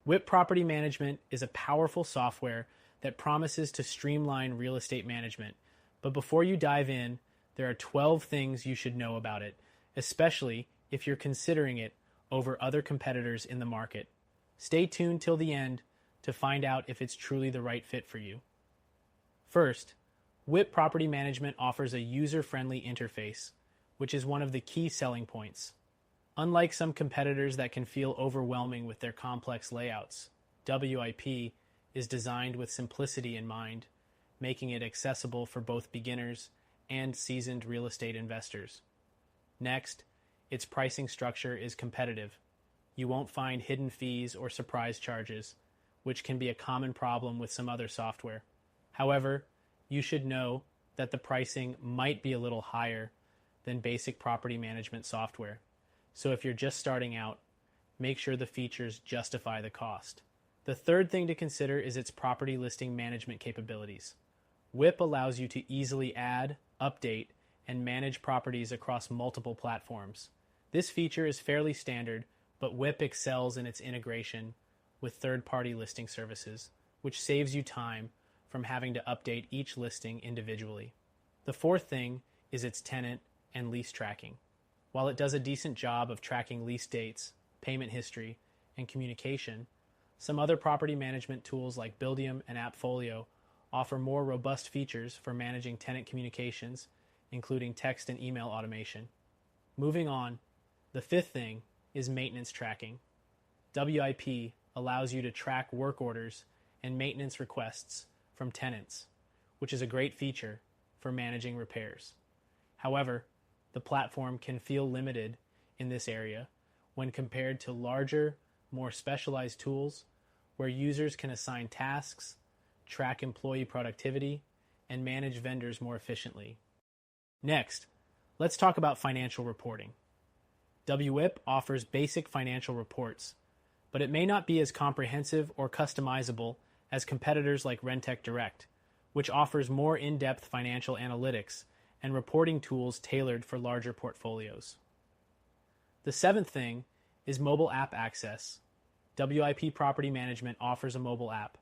WIP Property Management is a powerful software that promises to streamline real estate management. But before you dive in, there are 12 things you should know about it, especially if you're considering it over other competitors in the market. Stay tuned till the end to find out if it's truly the right fit for you. First, WIP Property Management offers a user-friendly interface, which is one of the key selling points. Unlike some competitors that can feel overwhelming with their complex layouts, WIP is designed with simplicity in mind, making it accessible for both beginners and seasoned real estate investors. Next, its pricing structure is competitive. You won't find hidden fees or surprise charges, which can be a common problem with some other software. However, you should know that the pricing might be a little higher than basic property management software. So if you're just starting out, make sure the features justify the cost. The third thing to consider is its property listing management capabilities. WIP allows you to easily add, update, and manage properties across multiple platforms. This feature is fairly standard, but WIP excels in its integration with third-party listing services, which saves you time from having to update each listing individually. The fourth thing is its tenant and lease tracking. While it does a decent job of tracking lease dates, payment history, and communication, some other property management tools like Buildium and Appfolio offer more robust features for managing tenant communications, including text and email automation. Moving on, the fifth thing is maintenance tracking. WIP allows you to track work orders and maintenance requests from tenants, which is a great feature for managing repairs. However, the platform can feel limited in this area when compared to larger, more specialized tools where users can assign tasks, track employee productivity, and manage vendors more efficiently. Next, let's talk about financial reporting. WIP offers basic financial reports, but it may not be as comprehensive or customizable as competitors like Rentec Direct, which offers more in-depth financial analytics and reporting tools tailored for larger portfolios. The seventh thing is mobile app access. WIP Property Management offers a mobile app,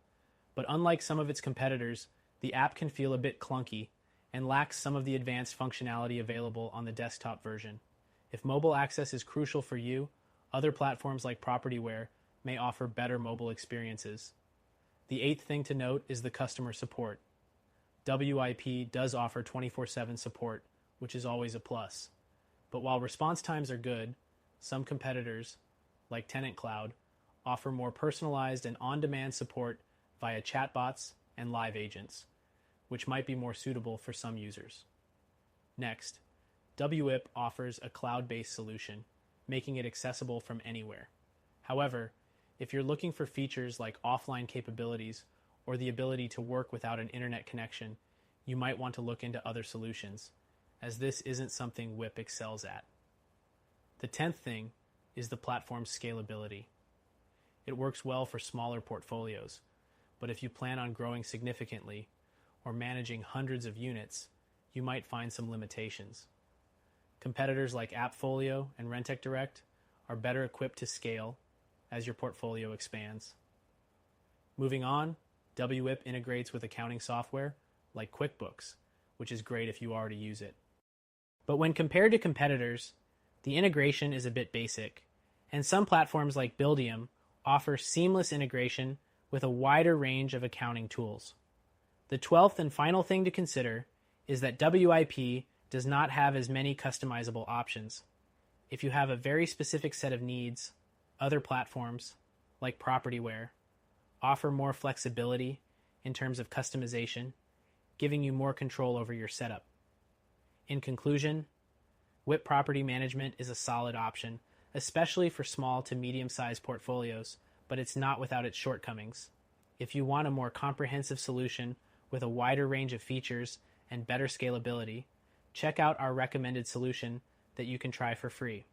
but unlike some of its competitors, the app can feel a bit clunky and lacks some of the advanced functionality available on the desktop version. If mobile access is crucial for you, other platforms like Propertyware may offer better mobile experiences. The eighth thing to note is the customer support. WIP does offer 24/7 support, which is always a plus. But while response times are good, some competitors, like Tenant Cloud, offer more personalized and on-demand support via chatbots and live agents, which might be more suitable for some users. Next, WIP offers a cloud-based solution, making it accessible from anywhere. However, if you're looking for features like offline capabilities or the ability to work without an internet connection, you might want to look into other solutions, as this isn't something WIP excels at. The 10th thing is the platform's scalability. It works well for smaller portfolios, but if you plan on growing significantly or managing hundreds of units, you might find some limitations. Competitors like Appfolio and Rentec Direct are better equipped to scale as your portfolio expands. Moving on, WIP integrates with accounting software like QuickBooks, which is great if you already use it. But when compared to competitors, the integration is a bit basic, and some platforms like Buildium offer seamless integration with a wider range of accounting tools. The 12th and final thing to consider is that WIP does not have as many customizable options. If you have a very specific set of needs, other platforms, like Propertyware, offer more flexibility in terms of customization, giving you more control over your setup. In conclusion, WIP Property Management is a solid option, especially for small to medium-sized portfolios, but it's not without its shortcomings. If you want a more comprehensive solution with a wider range of features and better scalability, check out our recommended solution that you can try for free.